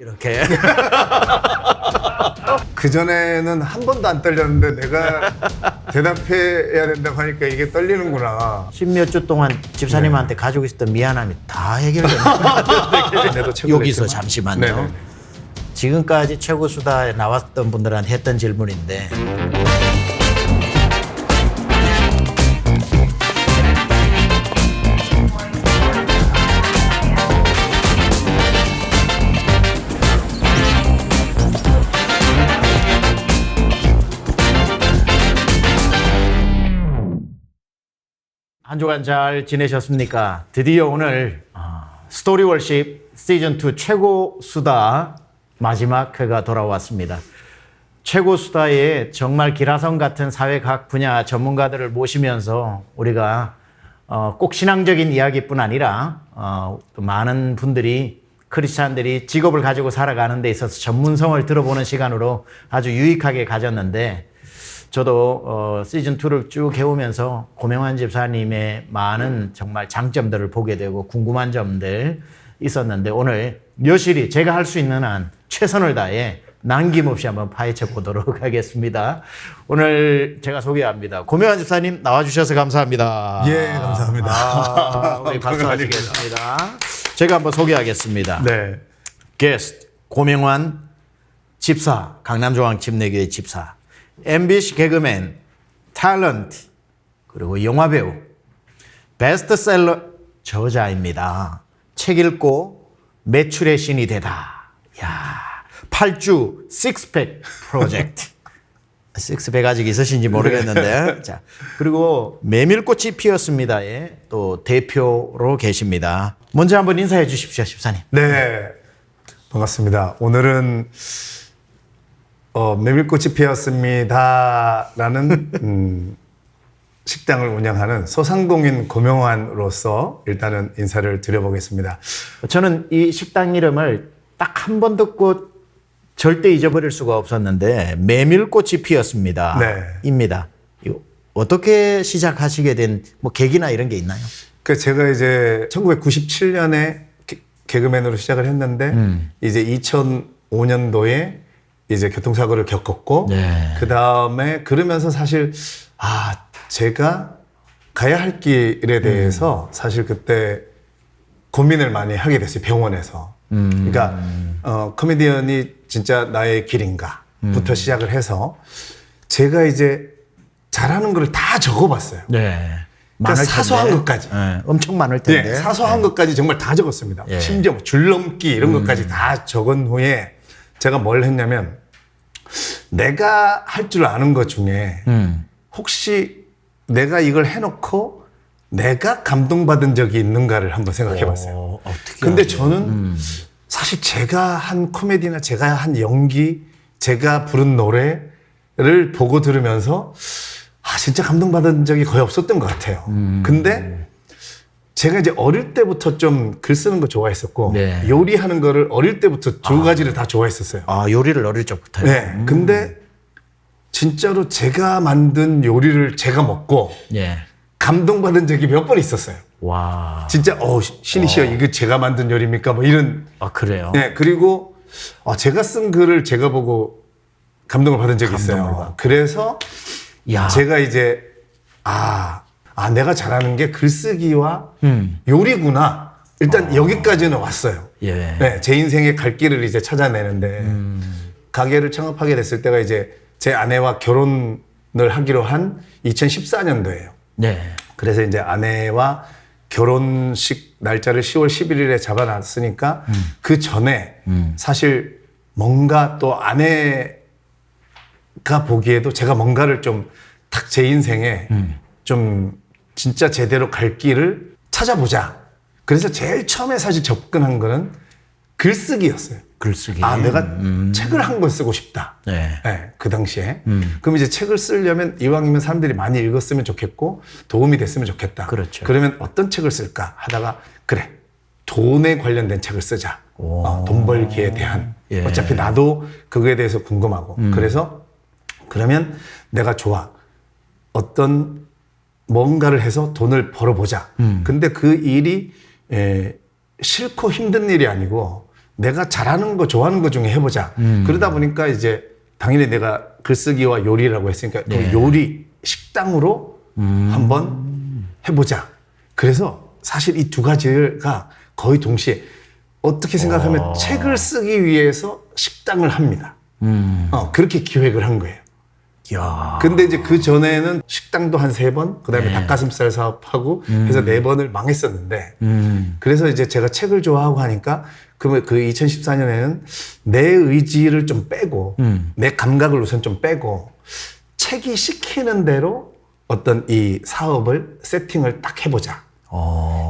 이렇게. 그전에는 한 번도 안 떨렸는데 내가 대답해야 된다고 하니까 이게 떨리는구나. 십몇 주 동안 집사님한테 가지고 있었던 미안함이 다 해결됐네요. 내도 책을 여기서 냈지만. 잠시만요. 네네네. 지금까지 최고 수다에 나왔던 분들한테 했던 질문인데 한 주간 잘 지내셨습니까? 드디어 오늘 스토리 월십 시즌2 최고 수다 마지막 회가 돌아왔습니다. 최고 수다에 정말 기라성 같은 사회 각 분야 전문가들을 모시면서 우리가 꼭 신앙적인 이야기뿐 아니라 또 많은 분들이 크리스찬들이 직업을 가지고 살아가는 데 있어서 전문성을 들어보는 시간으로 아주 유익하게 가졌는데 저도 시즌2를 쭉 해오면서 고명환 집사님의 많은 정말 장점들을 보게 되고 궁금한 점들 있었는데 오늘 여실히 제가 할 수 있는 한 최선을 다해 남김없이 한번 파헤쳐 보도록 하겠습니다. 오늘 제가 소개합니다. 고명환 집사님 나와주셔서 감사합니다. 예, 감사합니다. 우리 박수 하시겠습니다. 제가 한번 소개하겠습니다. 네. 게스트 고명환 집사, 강남종합집내교회 집사, MBC 개그맨, 탤런트, 그리고 영화배우, 베스트셀러 저자입니다. 책 읽고 매출의 신이 되다. 야, 8주 식스팩 프로젝트. 식스팩 아직 있으신지 모르겠는데. 자, 그리고 메밀꽃이 피었습니다의 또 대표로 계십니다. 먼저 한번 인사해 주십시오, 집사님. 네. 반갑습니다. 오늘은 메밀꽃이 피었습니다라는 식당을 운영하는 소상공인 고명환으로서 일단은 인사를 드려보겠습니다. 저는 이 식당 이름을 딱 한 번 듣고 절대 잊어버릴 수가 없었는데 메밀꽃이 피었습니다. 네. 입니다. 이거 어떻게 시작하시게 된 뭐 계기나 이런 게 있나요? 그 제가 이제 1997년에 개그맨으로 시작을 했는데 이제 2005년도에 이제 교통사고를 겪었고 네. 그 다음에 그러면서 사실 제가 가야 할 길에 대해서 사실 그때 고민을 많이 하게 됐어요. 병원에서. 그러니까 코미디언이 진짜 나의 길인가부터 시작을 해서 제가 이제 잘하는 걸 다 적어봤어요. 네. 그러니까 사소한 것까지. 네, 엄청 많을 텐데. 네, 사소한 것까지 정말 다 적었습니다. 예. 심지어 뭐 줄넘기 이런 것까지 다 적은 후에 제가 뭘 했냐면 내가 할 줄 아는 것 중에 혹시 내가 이걸 해놓고 내가 감동받은 적이 있는가를 한번 생각해 봤어요. 어떻게 근데 하죠? 저는 사실 제가 한 코미디나 제가 한 연기, 제가 부른 노래를 보고 들으면서 진짜 감동받은 적이 거의 없었던 것 같아요. 근데 제가 이제 어릴 때부터 좀 글 쓰는 거 좋아했었고 네. 요리하는 거를 어릴 때부터 두 가지를 다 좋아했었어요. 요리를 어릴 적부터요? 네. 근데 진짜로 제가 만든 요리를 제가 먹고 예. 감동받은 적이 몇 번 있었어요. 와. 진짜 신이시여 이거 제가 만든 요리입니까? 뭐 이런. 그래요? 네. 그리고 제가 쓴 글을 제가 보고 감동을 받은 적이 있어요. 그래서 야. 제가 이제 내가 잘하는 게 글쓰기와 요리구나. 일단 여기까지는 왔어요. 예. 네, 제 인생의 갈 길을 이제 찾아내는데 가게를 창업하게 됐을 때가 이제 제 아내와 결혼을 하기로 한 2014년도예요. 네. 그래서 이제 아내와 결혼식 날짜를 10월 11일에 잡아놨으니까 그 전에 사실 뭔가 또 아내가 보기에도 제가 뭔가를 좀 딱 제 인생에 좀 진짜 제대로 갈 길을 찾아보자. 그래서 제일 처음에 사실 접근한 거는 글쓰기였어요. 글쓰기. 내가 책을 한 권 쓰고 싶다. 네. 네, 그 당시에. 그럼 이제 책을 쓰려면 이왕이면 사람들이 많이 읽었으면 좋겠고 도움이 됐으면 좋겠다. 그렇죠. 그러면 어떤 책을 쓸까 하다가 그래. 돈에 관련된 책을 쓰자. 돈 벌기에 대한. 예. 어차피 나도 그거에 대해서 궁금하고. 그래서 그러면 내가 좋아. 어떤 뭔가를 해서 돈을 벌어보자. 근데 그 일이 싫고 힘든 일이 아니고 내가 잘하는 거 좋아하는 거 중에 해보자. 그러다 보니까 이제 당연히 내가 글쓰기와 요리라고 했으니까 또 요리 식당으로 한번 해보자. 그래서 사실 이 두 가지가 거의 동시에 어떻게 생각하면 책을 쓰기 위해서 식당을 합니다. 그렇게 기획을 한 거예요. 야. 근데 이제 그 전에는 식당도 한 3번, 그 다음에 닭가슴살 사업하고 해서 4번을 망했었는데, 그래서 이제 제가 책을 좋아하고 하니까, 그러면 그 2014년에는 내 의지를 좀 빼고, 내 감각을 우선 좀 빼고, 책이 시키는 대로 어떤 이 사업을 세팅을 딱 해보자.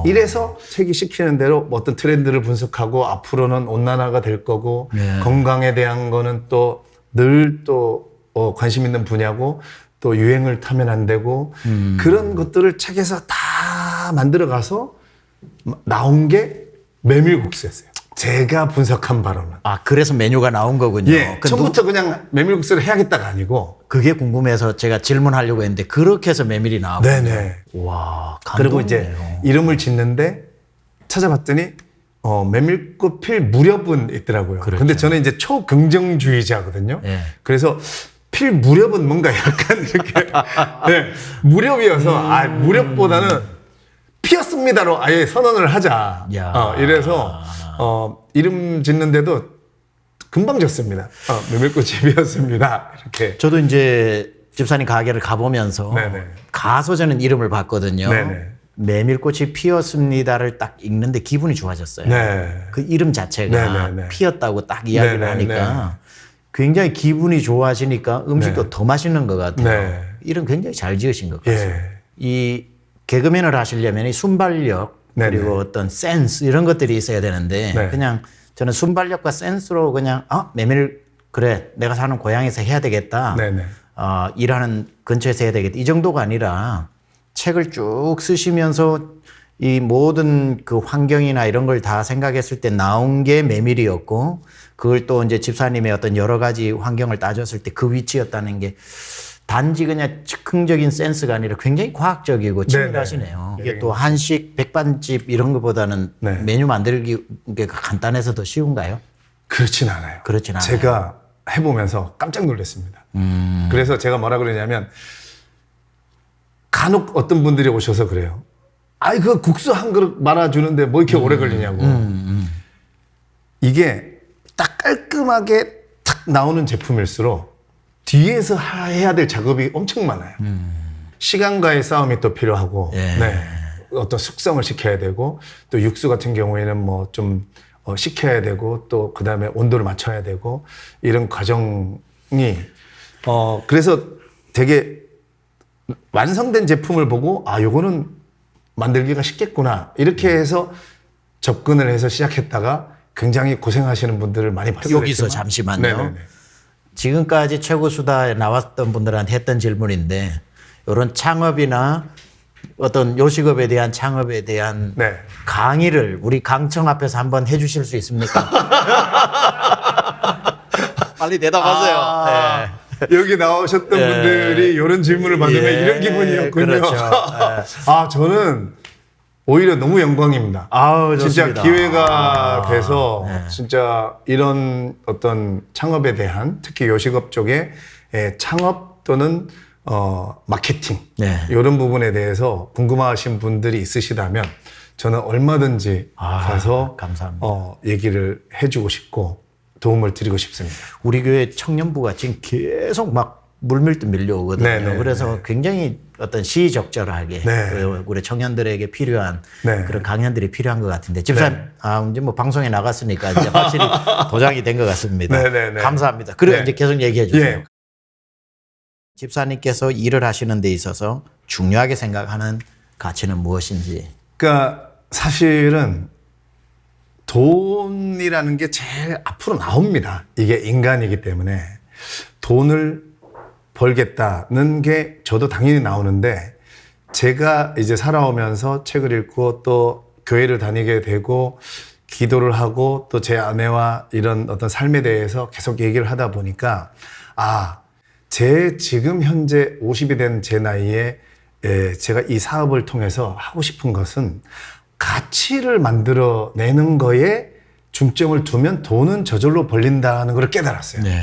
이래서 책이 시키는 대로 어떤 트렌드를 분석하고 앞으로는 온난화가 될 거고 건강에 대한 거는 또 늘 또 관심 있는 분야고 또 유행을 타면 안 되고 그런 것들을 책에서 다 만들어 가서 나온 게 메밀국수였어요. 제가 분석한 바로는. 아, 그래서 메뉴가 나온 거군요. 예, 처음부터 그냥 메밀국수를 해야겠다가 아니고. 그게 궁금해서 제가 질문하려고 했는데 그렇게 해서 메밀이 나왔군요. 네네. 와, 감동이네요. 그리고 이제 이름을 짓는데 찾아봤더니 메밀꽃 필 무렵은 있더라고요. 그렇죠. 근데 저는 이제 초긍정주의자거든요. 예. 그래서 필 무렵은 뭔가 약간 이렇게 네, 무렵이어서 무렵보다는 피었습니다로 아예 선언을 하자. 야. 이래서 이름 짓는데도 금방 졌습니다. 메밀꽃이 피었습니다. 이렇게. 저도 이제 집사님 가게를 가보면서 네네. 가서 저는 이름을 봤거든요. 네네. 메밀꽃이 피었습니다를 딱 읽는데 기분이 좋아졌어요. 네. 그 이름 자체가 네네네. 피었다고 딱 이야기를 네네네. 하니까 굉장히 기분이 좋아지니까 음식도 더 맛있는 것 같아요. 네. 이름 굉장히 잘 지으신 것 같아요. 예. 이 개그맨을 하시려면 이 순발력 네네. 그리고 어떤 센스 이런 것들이 있어야 되는데 네. 그냥 저는 순발력과 센스로 그냥 메밀 그래 내가 사는 고향에서 해야 되겠다. 네네. 일하는 근처에서 해야 되겠다. 이 정도가 아니라 책을 쭉 쓰시면서 이 모든 그 환경이나 이런 걸 다 생각했을 때 나온 게 메밀이었고 그걸 또 이제 집사님의 어떤 여러 가지 환경을 따졌을 때 그 위치였다는 게 단지 그냥 즉흥적인 센스가 아니라 굉장히 과학적이고 치밀하시네요. 이게 또 한식 백반집 이런 것보다는 네. 메뉴 만들기가 간단해서 더 쉬운가요? 그렇진 않아요. 그렇진 않아요. 제가 해보면서 깜짝 놀랐습니다. 그래서 제가 뭐라 그러냐면 간혹 어떤 분들이 오셔서 그래요. 아이 그 국수 한 그릇 말아주는데 뭐 이렇게 오래 걸리냐고. 이게 딱 깔끔하게 탁 나오는 제품일수록 뒤에서 해야 될 작업이 엄청 많아요. 시간과의 싸움이 또 필요하고, 예. 네. 어떤 숙성을 시켜야 되고, 또 육수 같은 경우에는 뭐 좀 식혀야 되고, 또 그 다음에 온도를 맞춰야 되고, 이런 과정이, 그래서 되게 완성된 제품을 보고, 요거는 만들기가 쉽겠구나. 이렇게 해서 접근을 해서 시작했다가 굉장히 고생하시는 분들을 많이 봤어요. 여기서 잠시만요. 네네네. 지금까지 최고 수다에 나왔던 분들한테 했던 질문인데 이런 창업이나 어떤 요식업에 대한 창업에 대한 네. 강의를 우리 강청 앞에서 한번 해주실 수 있습니까? 빨리 대답하세요. 네. 여기 나오셨던 분들이 이런 질문을 받으면 이런 기분이었군요. 그렇죠. 저는 오히려 너무 영광입니다. 아우, 진짜 좋습니다. 기회가 돼서 진짜 이런 어떤 창업에 대한 특히 요식업 쪽에 창업 또는 마케팅 네. 이런 부분에 대해서 궁금하신 분들이 있으시다면 저는 얼마든지 가서 감사합니다. 얘기를 해주고 싶고 도움을 드리고 싶습니다. 우리 교회 청년부가 지금 계속 막 물밀듯 밀려오거든요. 네네, 그래서 굉장히 어떤 시의적절하게 네. 우리 청년들에게 필요한 네. 그런 강연들이 필요한 것 같은데 집사님 이제 뭐 방송에 나갔으니까 이제 확실히 도장이 된 것 같습니다. 네네네. 감사합니다. 그래 네. 이제 계속 얘기해 주세요. 예. 집사님께서 일을 하시는 데 있어서 중요하게 생각하는 가치는 무엇인지. 그러니까 사실은 돈이라는 게 제일 앞으로 나옵니다. 이게 인간이기 때문에 돈을 벌겠다는 게 저도 당연히 나오는데 제가 이제 살아오면서 책을 읽고 또 교회를 다니게 되고 기도를 하고 또 제 아내와 이런 어떤 삶에 대해서 계속 얘기를 하다 보니까 제 지금 현재 50이 된 제 나이에 제가 이 사업을 통해서 하고 싶은 것은 가치를 만들어내는 거에 중점을 두면 돈은 저절로 벌린다는 걸 깨달았어요. 네.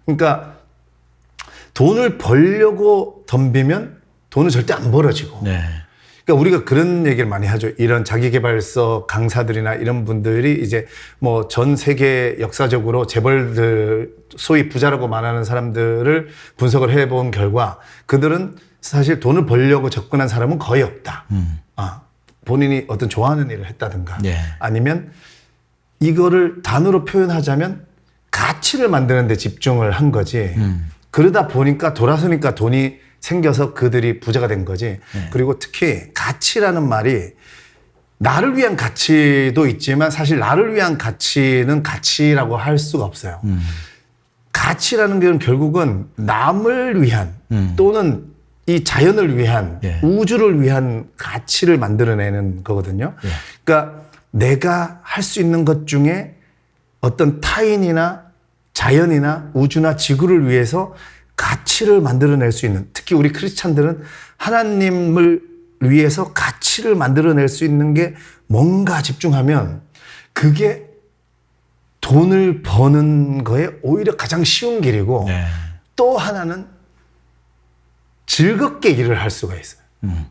그러니까 돈을 벌려고 덤비면 돈은 절대 안 벌어지고. 네. 그러니까 우리가 그런 얘기를 많이 하죠. 이런 자기계발서 강사들이나 이런 분들이 이제 뭐 전 세계 역사적으로 재벌들, 소위 부자라고 말하는 사람들을 분석을 해본 결과 그들은 사실 돈을 벌려고 접근한 사람은 거의 없다. 본인이 어떤 좋아하는 일을 했다든가 네. 아니면 이거를 단어로 표현하자면 가치를 만드는 데 집중을 한 거지. 그러다 보니까 돌아서니까 돈이 생겨서 그들이 부자가 된 거지. 그리고 특히 가치라는 말이 나를 위한 가치도 있지만 사실 나를 위한 가치는 가치라고 할 수가 없어요. 가치라는 게 결국은 남을 위한 또는 이 자연을 위한 예. 우주를 위한 가치를 만들어내는 거거든요. 예. 그러니까 내가 할 수 있는 것 중에 어떤 타인이나 자연이나 우주나 지구를 위해서 가치를 만들어낼 수 있는, 특히 우리 크리스찬들은 하나님을 위해서 가치를 만들어낼 수 있는 게 뭔가 집중하면 그게 돈을 버는 거에 오히려 가장 쉬운 길이고 네. 또 하나는 즐겁게 일을 할 수가 있어요.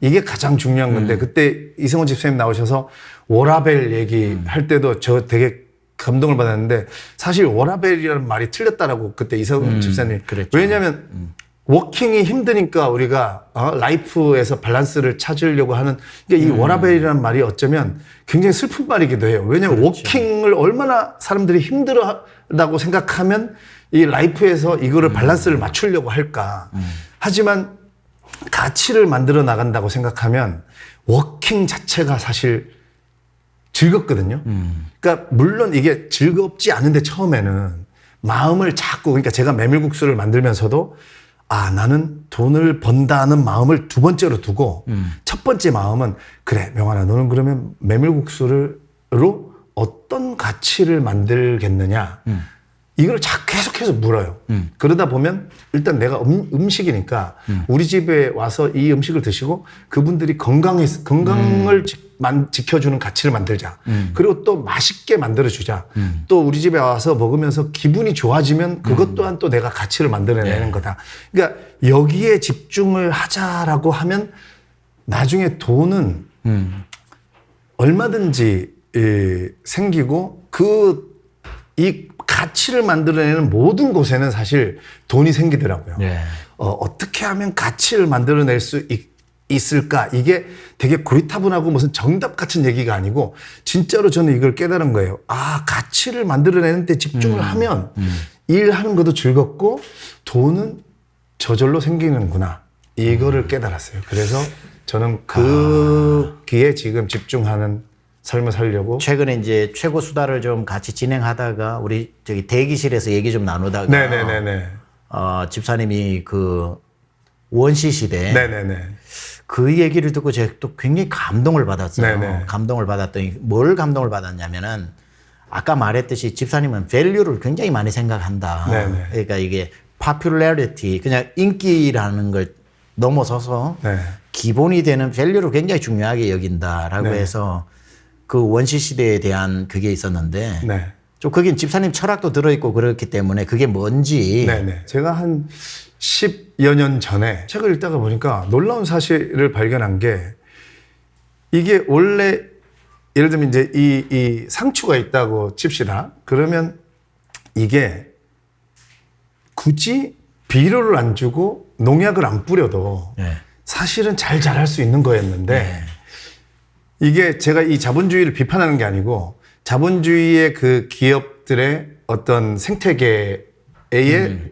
이게 가장 중요한 건데 그때 이성훈 집사님 나오셔서 워라벨 얘기할 때도 저 되게 감동을 받았는데 사실 워라벨이라는 말이 틀렸다라고 그때 이성훈 집사님이 그랬죠. 왜냐하면 워킹이 힘드니까 우리가 라이프에서 밸런스를 찾으려고 하는 그러니까 이 워라벨이라는 말이 어쩌면 굉장히 슬픈 말이기도 해요. 왜냐하면 워킹을 얼마나 사람들이 힘들어하다고 생각하면 이 라이프에서 이거를 밸런스를 맞추려고 할까. 하지만 가치를 만들어 나간다고 생각하면 워킹 자체가 사실 즐겁거든요. 그러니까 물론 이게 즐겁지 않은데 처음에는 마음을 자꾸 그러니까 제가 메밀국수를 만들면서도 나는 돈을 번다는 마음을 두 번째로 두고 첫 번째 마음은 그래 명환아 너는 그러면 메밀국수로 어떤 가치를 만들겠느냐 이걸 계속해서 물어요. 그러다 보면 일단 내가 음식이니까 우리 집에 와서 이 음식을 드시고 그분들이 건강을 지켜주는 가치를 만들자. 그리고 또 맛있게 만들어주자. 또 우리 집에 와서 먹으면서 기분이 좋아지면 그것 또한 또 내가 가치를 만들어내는 거다. 그러니까 여기에 집중을 하자라고 하면 나중에 돈은 얼마든지 생기고 이 가치를 만들어내는 모든 곳에는 사실 돈이 생기더라고요. 네. 어떻게 하면 가치를 만들어낼 수 있을까? 이게 되게 고리타분하고 무슨 정답 같은 얘기가 아니고 진짜로 저는 이걸 깨달은 거예요. 가치를 만들어내는 데 집중을 하면 일하는 것도 즐겁고 돈은 저절로 생기는구나. 이거를 깨달았어요. 그래서 저는 거기에 지금 집중하는 삶을 살려고 최근에 이제 최고 수다를 좀 같이 진행하다가 우리 저기 대기실에서 얘기 좀 나누다가 네네네네. 집사님이 그 원시 시대 네네네. 그 얘기를 듣고 제가 또 굉장히 감동을 받았어요. 네네. 감동을 받았더니 뭘 감동을 받았냐면은 아까 말했듯이 집사님은 밸류를 굉장히 많이 생각한다. 네네. 그러니까 이게 popularity 그냥 인기라는 걸 넘어서서 네. 기본이 되는 밸류를 굉장히 중요하게 여긴다라고 네. 해서 그 원시 시대에 대한 그게 있었는데 네. 좀 거긴 집사님 철학도 들어있고 그렇기 때문에 그게 뭔지 네네. 제가 한 10여 년 전에 책을 읽다가 보니까 놀라운 사실을 발견한 게 이게 원래 예를 들면 이제 이 상추가 있다고 칩시다. 그러면 이게 굳이 비료를 안 주고 농약을 안 뿌려도 네. 사실은 잘 자랄 수 있는 거였는데 이게 제가 이 자본주의를 비판하는 게 아니고 자본주의의 그 기업들의 어떤 생태계에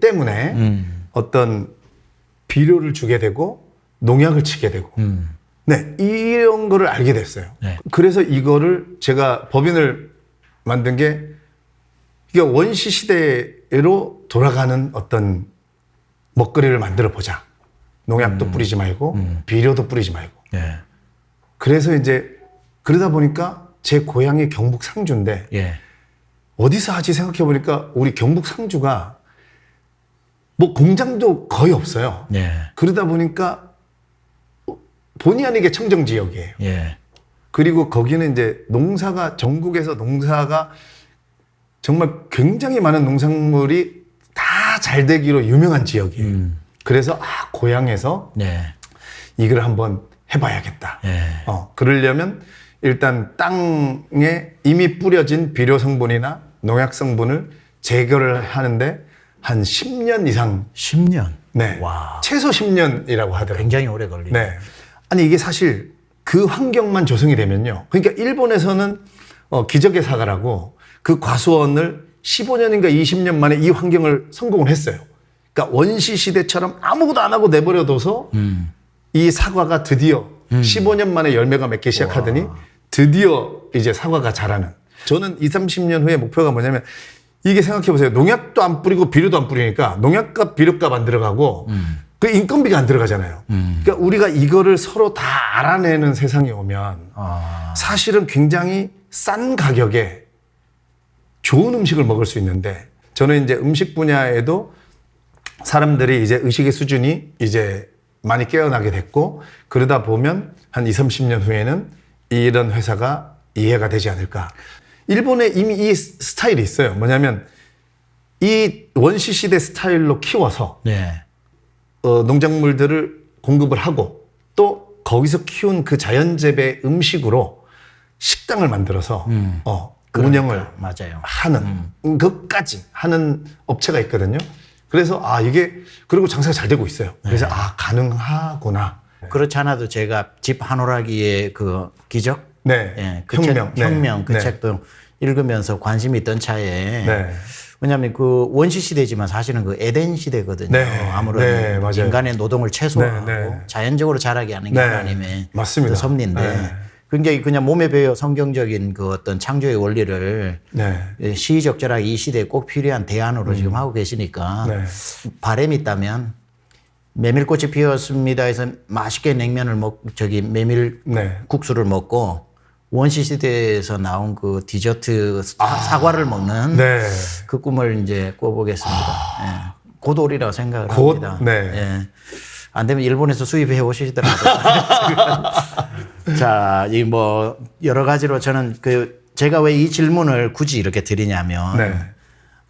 때문에 어떤 비료를 주게 되고 농약을 치게 되고 네 이런 거를 알게 됐어요. 네. 그래서 이거를 제가 법인을 만든 게 이게 원시 시대로 돌아가는 어떤 먹거리를 만들어 보자. 농약도 뿌리지 말고 비료도 뿌리지 말고. 예. 그래서 이제 그러다 보니까 제 고향이 경북 상주인데 예. 어디서 하지 생각해 보니까 우리 경북 상주가 뭐 공장도 거의 없어요. 예. 그러다 보니까 본의 아니게 청정 지역이에요. 예. 그리고 거기는 이제 농사가 전국에서 농사가 정말 굉장히 많은 농산물이 다 잘 되기로 유명한 지역이에요. 그래서 고향에서 네. 이걸 한번 해봐야겠다. 그러려면 일단 땅에 이미 뿌려진 비료 성분이나 농약 성분을 제거를 하는데 한 10년 이상. 10년. 네. 와. 최소 10년이라고 하더라고요. 굉장히 오래 걸리네. 네. 아니 이게 사실 그 환경만 조성이 되면요. 그러니까 일본에서는 기적의 사과라고 그 과수원을 15년인가 20년 만에 이 환경을 성공을 했어요. 그러니까 원시 시대처럼 아무것도 안 하고 내버려둬서 이 사과가 드디어 15년 만에 열매가 맺기 시작하더니 드디어 이제 사과가 자라는. 저는 20, 30년 후에 목표가 뭐냐면 이게 생각해 보세요. 농약도 안 뿌리고 비료도 안 뿌리니까 농약값, 비료값 안 들어가고 그 인건비가 안 들어가잖아요. 그러니까 우리가 이거를 서로 다 알아내는 세상이 오면 사실은 굉장히 싼 가격에 좋은 음식을 먹을 수 있는데 저는 이제 음식 분야에도 사람들이 이제 의식의 수준이 이제 많이 깨어나게 됐고 그러다 보면 한 20, 30년 후에는 이런 회사가 이해가 되지 않을까. 일본에 이미 이 스타일이 있어요. 뭐냐면 이 원시 시대 스타일로 키워서 네. 농작물들을 공급을 하고 또 거기서 키운 그 자연재배 음식으로 식당을 만들어서 운영을 맞아요. 하는 것까지 하는 업체가 있거든요. 그래서 이게 그리고 장사가 잘 되고 있어요. 그래서 가능하구나. 그렇지 않아도 제가 집 한오라기의 그 기적, 네, 예, 그 혁명, 책, 혁명 그 네. 책도 읽으면서 관심이 있던 차에 네. 왜냐하면 그 원시 시대지만 사실은 그 에덴 시대거든요. 네. 아무런 네, 맞아요. 인간의 노동을 최소화하고 네, 네. 자연적으로 자라게 하는 게 네, 하나님의 맞습니다. 그 섭리인데 네. 굉장히 그냥 몸에 배어 성경적인 그 어떤 창조의 원리를 네. 시의적절하게 이 시대에 꼭 필요한 대안으로 지금 하고 계시니까 네. 바람이 있다면 메밀꽃이 피었습니다 해서 맛있게 냉면을 메밀 네. 국수를 먹고 원시 시대에서 나온 그 디저트 사과를 먹는 네. 그 꿈을 이제 꿔보겠습니다. 예. 곧 오리라고 생각을 곧? 합니다. 네. 예. 안 되면 일본에서 수입해 오시더라고요. 자, 이 뭐 여러 가지로 저는 제가 왜 이 질문을 굳이 이렇게 드리냐면 네.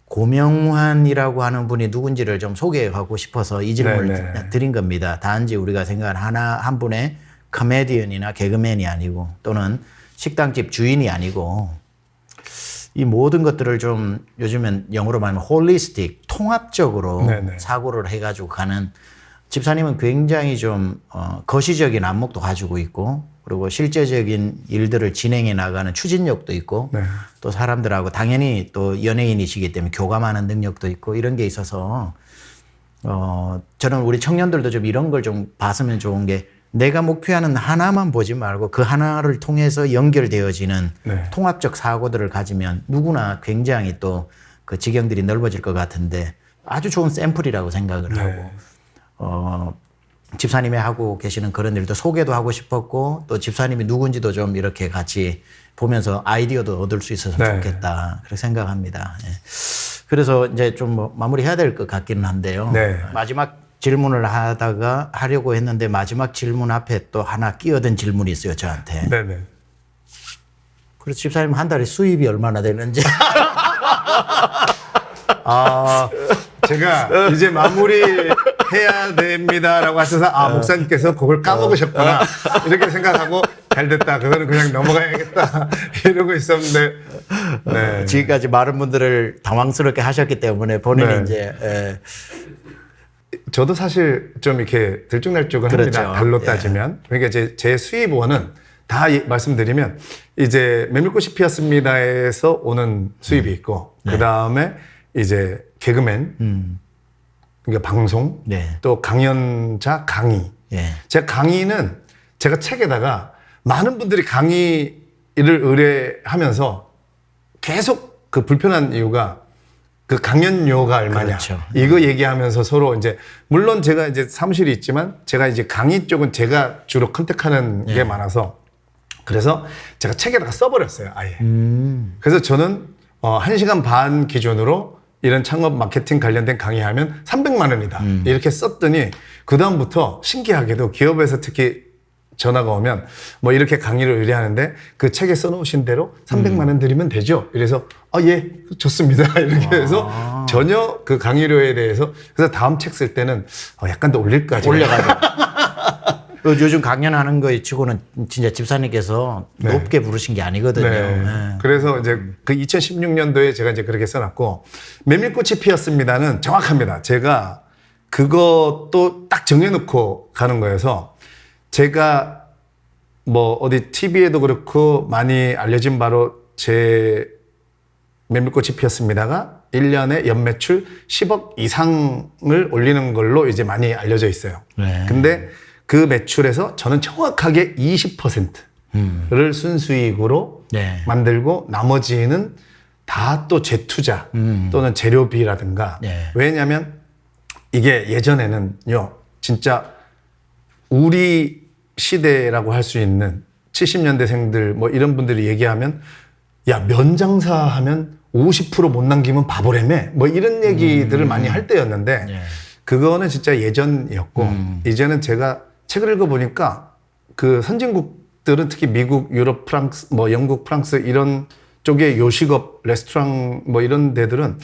고명환이라고 하는 분이 누군지를 좀 소개하고 싶어서 이 질문을 네. 드린 겁니다. 단지 우리가 생각하는 한 분의 코미디언이나 개그맨이 아니고 또는 식당집 주인이 아니고 이 모든 것들을 좀 요즘엔 영어로 말하면 홀리스틱, 통합적으로 네네. 사고를 해가지고 가는 집사님은 굉장히 좀 거시적인 안목도 가지고 있고 그리고 실제적인 일들을 진행해 나가는 추진력도 있고 네. 또 사람들하고 당연히 또 연예인이시기 때문에 교감하는 능력도 있고 이런 게 있어서 저는 우리 청년들도 좀 이런 걸 좀 봤으면 좋은 게 내가 목표하는 하나만 보지 말고 그 하나를 통해서 연결되어지는 네. 통합적 사고들을 가지면 누구나 굉장히 또 그 지경들이 넓어질 것 같은데 아주 좋은 샘플이라고 생각을 네. 하고 집사님이 하고 계시는 그런 일도 소개도 하고 싶었고 또 집사님이 누군지도 좀 이렇게 같이 보면서 아이디어도 얻을 수 있어서 네. 좋겠다 그렇게 생각합니다. 예. 그래서 이제 좀 뭐 마무리해야 될 것 같기는 한데요. 네. 마지막 질문을 하려고 했는데 마지막 질문 앞에 또 하나 끼어든 질문이 있어요 저한테. 네네. 그래서 집사님 한 달에 수입이 얼마나 되는지. 제가 이제 마무리해야 됩니다라고 하셔서 목사님께서 그걸 까먹으셨구나 이렇게 생각하고 잘 됐다 그거는 그냥 넘어가야겠다 이러고 있었는데 네. 지금까지 많은 분들을 당황스럽게 하셨기 때문에 본인이 네. 이제 저도 사실 좀 이렇게 들쭉날쭉은 그렇죠. 합니다. 달로 예. 따지면. 그러니까 제 수입원은 다 말씀드리면 이제 메밀꽃이 피었습니다에서 오는 수입이 있고 그 다음에 이제 개그맨, 그러니까 방송, 네. 또 강연자 강의. 예. 제가 강의는 제가 책에다가 많은 분들이 강의를 의뢰하면서 계속 그 불편한 이유가 그 강연료가 얼마냐. 그렇죠. 이거 얘기하면서 서로 이제 물론 제가 이제 사무실이 있지만 제가 이제 강의 쪽은 제가 주로 컨택하는 게 많아서 그래서 제가 책에다가 써버렸어요. 아예. 그래서 저는 1시간 반 기준으로 이런 창업 마케팅 관련된 강의하면 300만 원이다. 이렇게 썼더니 그다음부터 신기하게도 기업에서 특히 전화가 오면 뭐 이렇게 강의를 의뢰하는데 그 책에 써놓으신 대로 300만 원 드리면 되죠. 이래서 예, 좋습니다. 이렇게 해서 전혀 그 강의료에 대해서 그래서 다음 책 쓸 때는 약간 더 올릴까 올려가지고. 요즘 강연하는 거에 치고는 진짜 집사님께서 네. 높게 부르신 게 아니거든요. 네. 네. 그래서 이제 그 2016년도에 제가 이제 그렇게 써놨고 메밀꽃이 피었습니다는 정확합니다. 제가 그것도 딱 정해놓고 가는 거여서 제가 뭐 어디 TV에도 그렇고 많이 알려진 바로 제 메밀꽃이 피었습니다가 1년에 연매출 10억 이상을 올리는 걸로 이제 많이 알려져 있어요. 네. 근데 그 매출에서 저는 정확하게 20%를 순수익으로 네. 만들고 나머지는 다 또 재투자 또는 재료비라든가 네. 왜냐하면 이게 예전에는요 진짜 우리 시대라고 할 수 있는 70년대생들 뭐 이런 분들이 얘기하면 야 면장사 하면 50% 못 남기면 바보라며 뭐 이런 얘기들을 많이 할 때였는데 네. 그거는 진짜 예전이었고 이제는 제가 책을 읽어보니까 그 선진국들은 특히 미국, 유럽, 프랑스, 뭐 영국, 프랑스 이런 쪽의 요식업, 레스토랑 뭐 이런 데들은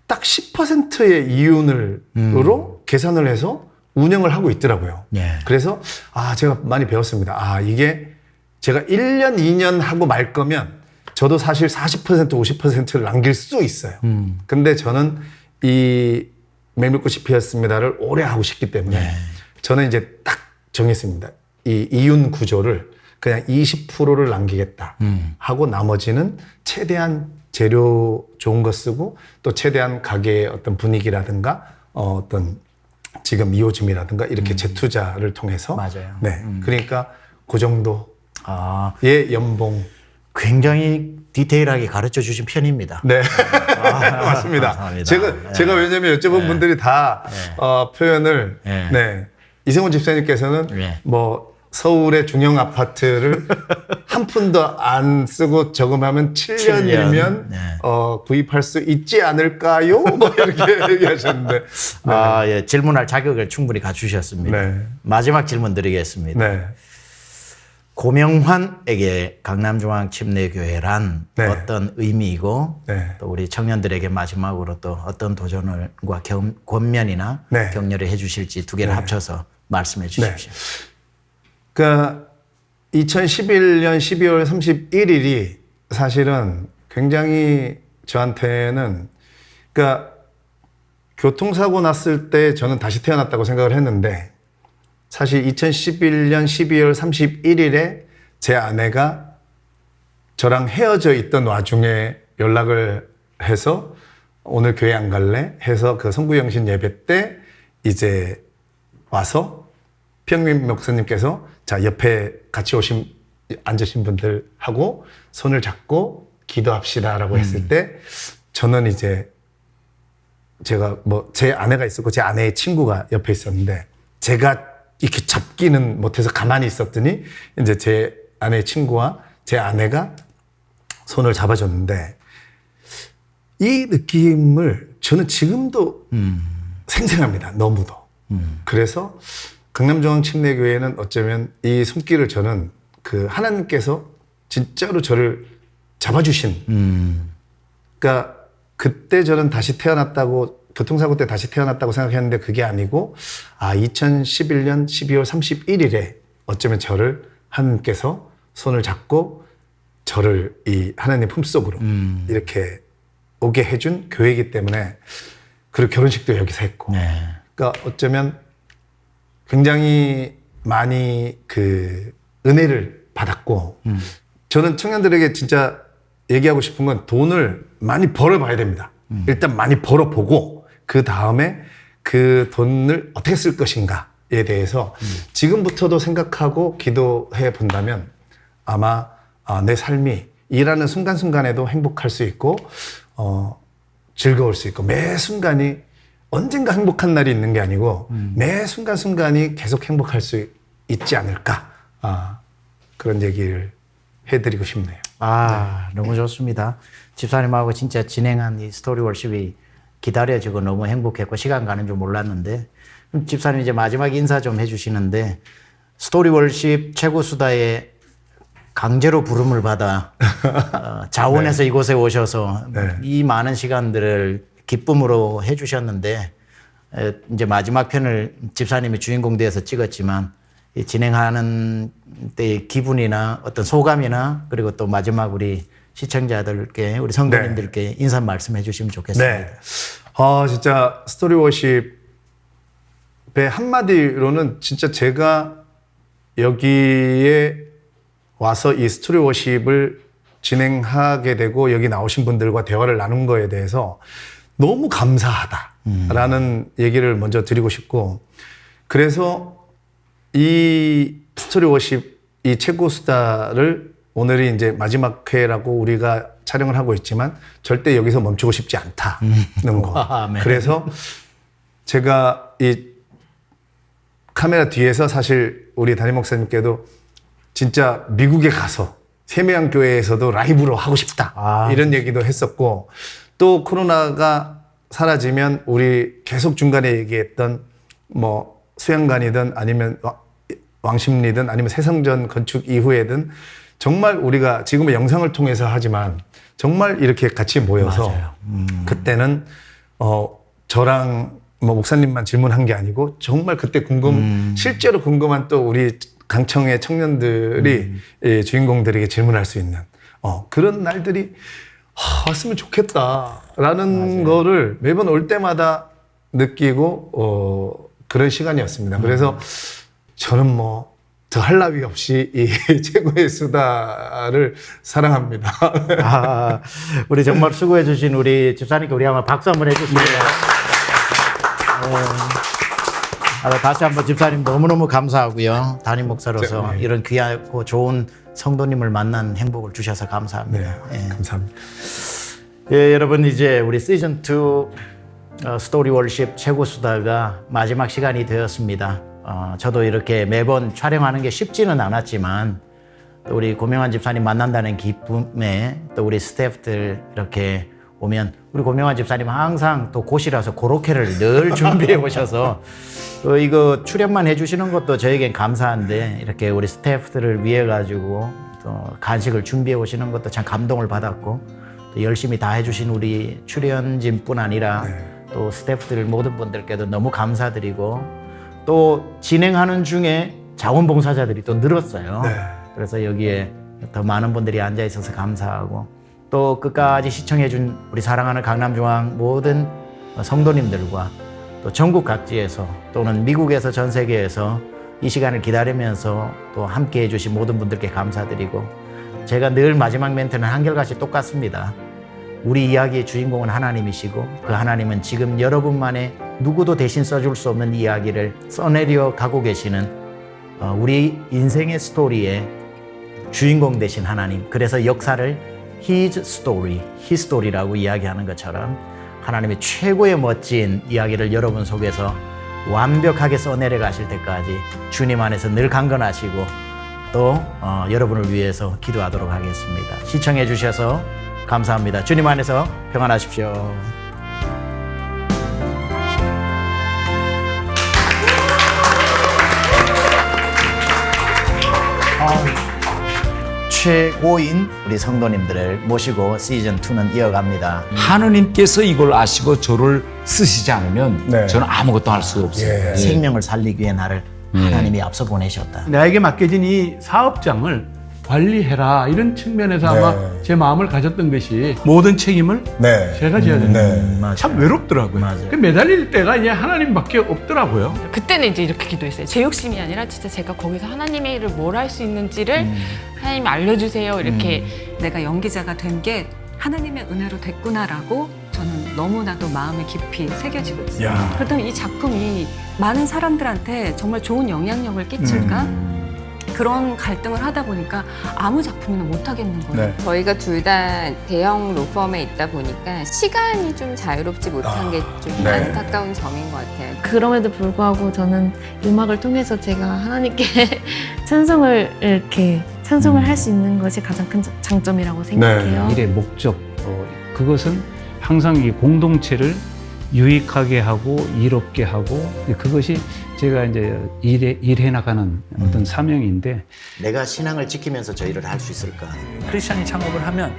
딱 10%의 이윤으로 계산을 해서 운영을 하고 있더라고요. 네. 그래서 제가 많이 배웠습니다. 이게 제가 1년, 2년 하고 말 거면 저도 사실 40%, 50%를 남길 수 있어요. 근데 저는 이 메밀꽃이 피었습니다를 오래 하고 싶기 때문에 네. 저는 이제 딱 정했습니다. 이 이윤 구조를 그냥 20%를 남기겠다 하고 나머지는 최대한 재료 좋은 거 쓰고 또 최대한 가게의 어떤 분위기라든가 어떤 지금 이호짐이라든가 이렇게 재투자를 통해서 맞아요. 네, 그러니까 그 정도의 아, 연봉. 굉장히 디테일하게 가르쳐 주신 편입니다. 네, 맞습니다. 감사합니다. 제가 왜냐면 여쭤본 분들이 다 표현을 네. 네. 이승훈 집사님께서는 네. 뭐 서울의 중형 아파트를 한 푼도 안 쓰고 저금하면 7년이면 네. 구입할 수 있지 않을까요? 뭐 이렇게 얘기하셨는데 예, 질문할 자격을 충분히 갖추셨습니다. 네. 마지막 질문 드리겠습니다. 네. 고명환에게 강남중앙침례교회란 네. 어떤 의미이고 네. 또 우리 청년들에게 마지막으로 또 어떤 도전과 권면이나 네. 격려를 해주실지 두 개를 합쳐서 말씀해 주십시오. 그러니까 2011년 12월 31일이 사실은 굉장히 저한테는 그러니까 교통사고 났을 때 저는 다시 태어났다고 생각을 했는데 사실 2011년 12월 31일에 제 아내가 저랑 헤어져 있던 와중에 연락을 해서 오늘 교회 안 갈래? 해서 그 성구영신 예배 때 이제 와서 평민 목사님께서 자 옆에 같이 앉으신 분들하고 손을 잡고 기도합시다라고 했을 때 저는 이제 제가 뭐 제 아내가 있었고 제 아내의 친구가 옆에 있었는데 제가 이렇게 잡기는 못해서 가만히 있었더니 이제 제 아내의 친구와 제 아내가 손을 잡아줬는데 이 느낌을 저는 지금도 생생합니다. 너무도. 그래서 강남중앙침례교회는 어쩌면 이 손길을 저는 그 하나님께서 진짜로 저를 잡아주신 그러니까 그때 저는 다시 태어났다고 교통사고 때 다시 태어났다고 생각했는데 그게 아니고 2011년 12월 31일에 어쩌면 저를 하나님께서 손을 잡고 저를 이 하나님 품속으로 이렇게 오게 해준 교회이기 때문에 그리고 결혼식도 여기서 했고 네. 그러니까 어쩌면 굉장히 많이 그 은혜를 받았고 저는 청년들에게 진짜 얘기하고 싶은 건 돈을 많이 벌어봐야 됩니다. 일단 많이 벌어보고 그 다음에 그 돈을 어떻게 쓸 것인가에 대해서 지금부터도 생각하고 기도해 본다면 아마 내 삶이 일하는 순간순간에도 행복할 수 있고 즐거울 수 있고 매 순간이 언젠가 행복한 날이 있는 게 아니고 매 순간순간이 계속 행복할 수 있지 않을까 그런 얘기를 해드리고 싶네요. 너무 좋습니다. 집사님하고 진짜 진행한 이 스토리 월십이 기다려지고 너무 행복했고 시간 가는 줄 몰랐는데 집사님 이제 마지막 인사 좀 해주시는데 스토리 월십 최고 수다에 강제로 부름을 받아 자원해서 이곳에 오셔서 이 많은 시간들을 기쁨으로 해주셨는데 이제 마지막 편을 집사님이 주인공 되어서 찍었지만 이 진행하는 때의 기분이나 어떤 소감이나 그리고 또 마지막 우리 시청자들께 우리 성도님들께 인사 말씀해 주시면 좋겠습니다. 네. 진짜 스토리 워십의 한마디로는 진짜 제가 여기에 와서 이 스토리 워십을 진행하게 되고 여기 나오신 분들과 대화를 나눈 거에 대해서 너무 감사하다라는 얘기를 먼저 드리고 싶고, 그래서 이 스토리 워십 이 최고 수다를 오늘이 이제 마지막 회라고 우리가 촬영을 하고 있지만 절대 여기서 멈추고 싶지 않다는 거. 네. 그래서 제가 이 카메라 뒤에서 사실 우리 담임 목사님께도 진짜 미국에 가서 세미양 교회에서도 라이브로 하고 싶다 이런 얘기도 했었고, 또 코로나가 사라지면 우리 계속 중간에 얘기했던 뭐 수양관이든 아니면 왕십리든 아니면 새성전 건축 이후에든 정말 우리가 지금은 영상을 통해서 하지만 정말 이렇게 같이 모여서 그때는 저랑 뭐 목사님만 질문한 게 아니고 정말 그때 실제로 궁금한 또 우리 강청의 청년들이 이 주인공들에게 질문할 수 있는 그런 날들이 왔으면 좋겠다라는 거를 매번 올 때마다 느끼고 그런 시간이었습니다. 그래서 저는 뭐 더 할 나위 없이 이 최고의 수다를 사랑합니다. 우리 정말 수고해 주신 우리 집사님께 우리 한번 박수 한번 해주시고요. 다시 한번 집사님 너무너무 감사하고요. 담임 목사로서 이런 귀하고 좋은 성도님을 만난 행복을 주셔서 감사합니다. 네, 감사합니다. 예, 여러분 이제 우리 시즌 2 스토리 월십 최고 수다가 마지막 시간이 되었습니다. 저도 이렇게 매번 촬영하는 게 쉽지는 않았지만 또 우리 고명환 집사님 만난다는 기쁨에 또 우리 스태프들 이렇게 오면 우리 고명환 집사님 항상 또 고시라서 고로케를 늘 준비해 오셔서 또 이거 출연만 해주시는 것도 저에겐 감사한데 이렇게 우리 스태프들을 위해 가지고 또 간식을 준비해 오시는 것도 참 감동을 받았고 또 열심히 다 해주신 우리 출연진뿐 아니라 또 스태프들 모든 분들께도 너무 감사드리고 또 진행하는 중에 자원봉사자들이 또 늘었어요. 그래서 여기에 더 많은 분들이 앉아 있어서 감사하고 또 끝까지 시청해준 우리 사랑하는 강남중앙 모든 성도님들과 또 전국 각지에서 또는 미국에서 전 세계에서 이 시간을 기다리면서 또 함께 해주신 모든 분들께 감사드리고 제가 늘 마지막 멘트는 한결같이 똑같습니다. 우리 이야기의 주인공은 하나님이시고 그 하나님은 지금 여러분만의 누구도 대신 써줄 수 없는 이야기를 써내려 가고 계시는 우리 인생의 스토리의 주인공 되신 하나님. 그래서 역사를 His story, His story라고 이야기하는 것처럼 하나님의 최고의 멋진 이야기를 여러분 속에서 완벽하게 써내려 가실 때까지 주님 안에서 늘 강건하시고 또 여러분을 위해서 기도하도록 하겠습니다. 시청해 주셔서 감사합니다. 주님 안에서 평안하십시오. 최고인 우리 성도님들을 모시고 시즌2는 이어갑니다. 하느님께서 이걸 아시고 저를 쓰시지 않으면 저는 아무것도 할 수 없어요. 생명을 살리기 위해 나를 하나님이 앞서 보내셨다. 나에게 맡겨진 이 사업장을 관리해라 이런 측면에서 아마 제 마음을 가졌던 것이 모든 책임을 제가 져야 된다. 참 외롭더라고요. 맞아요. 그 매달릴 때가 이제 하나님밖에 없더라고요. 그때는 이제 이렇게 기도했어요. 제 욕심이 아니라 진짜 제가 거기서 하나님의 일을 뭘 할 수 있는지를 하나님 알려주세요. 이렇게 내가 연기자가 된 게 하나님의 은혜로 됐구나라고 저는 너무나도 마음에 깊이 새겨지고 있어요. 그렇다면 이 작품이 많은 사람들한테 정말 좋은 영향력을 끼칠까? 그런 갈등을 하다 보니까 아무 작품이나 못 하겠는 거예요. 저희가 둘 다 대형 로펌에 있다 보니까 시간이 좀 자유롭지 못한 게 좀 안타까운 점인 것 같아요. 그럼에도 불구하고 저는 음악을 통해서 제가 하나님께 찬송을 할 수 있는 것이 가장 큰 장점이라고 생각해요. 일의 목적, 그것은 항상 이 공동체를 유익하게 하고 이롭게 하고 그것이 제가 이제 일해 나가는 어떤 사명인데 내가 신앙을 지키면서 저 일을 할 수 있을까? 크리스찬이 창업을 하면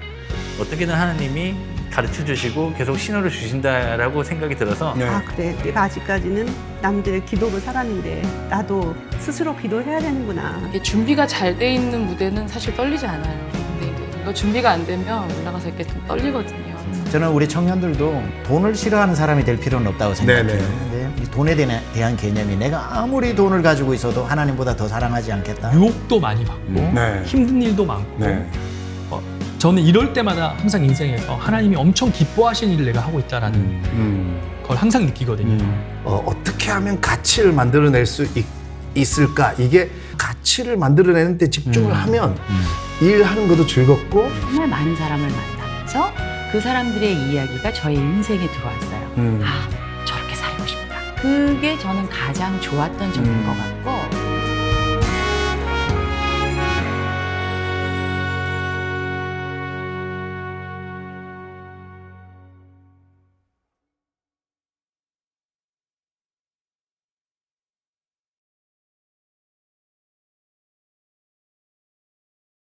어떻게든 하나님이 가르쳐 주시고 계속 신호를 주신다라고 생각이 들어서 아 그래 내가 아직까지는 남들의 기도로 살았는데 나도 스스로 기도해야 되는구나. 이게 준비가 잘 돼 있는 무대는 사실 떨리지 않아요. 근데 이게 이거 준비가 안 되면 올라가서 이렇게 좀 떨리거든요. 저는 우리 청년들도 돈을 싫어하는 사람이 될 필요는 없다고 생각해요. 근데 이 돈에 대한 개념이 내가 아무리 돈을 가지고 있어도 하나님보다 더 사랑하지 않겠다. 유혹도 많이 받고 힘든 일도 많고 저는 이럴 때마다 항상 인생에서 하나님이 엄청 기뻐하시는 일을 내가 하고 있다라는 걸 항상 느끼거든요. 어떻게 하면 가치를 만들어낼 수 있을까? 이게 가치를 만들어내는 데 집중을 하면 일하는 것도 즐겁고 정말 많은 사람을 만나면서 그 사람들의 이야기가 저의 인생에 들어왔어요. 아, 저렇게 살고 싶다. 그게 저는 가장 좋았던 점인 것 같고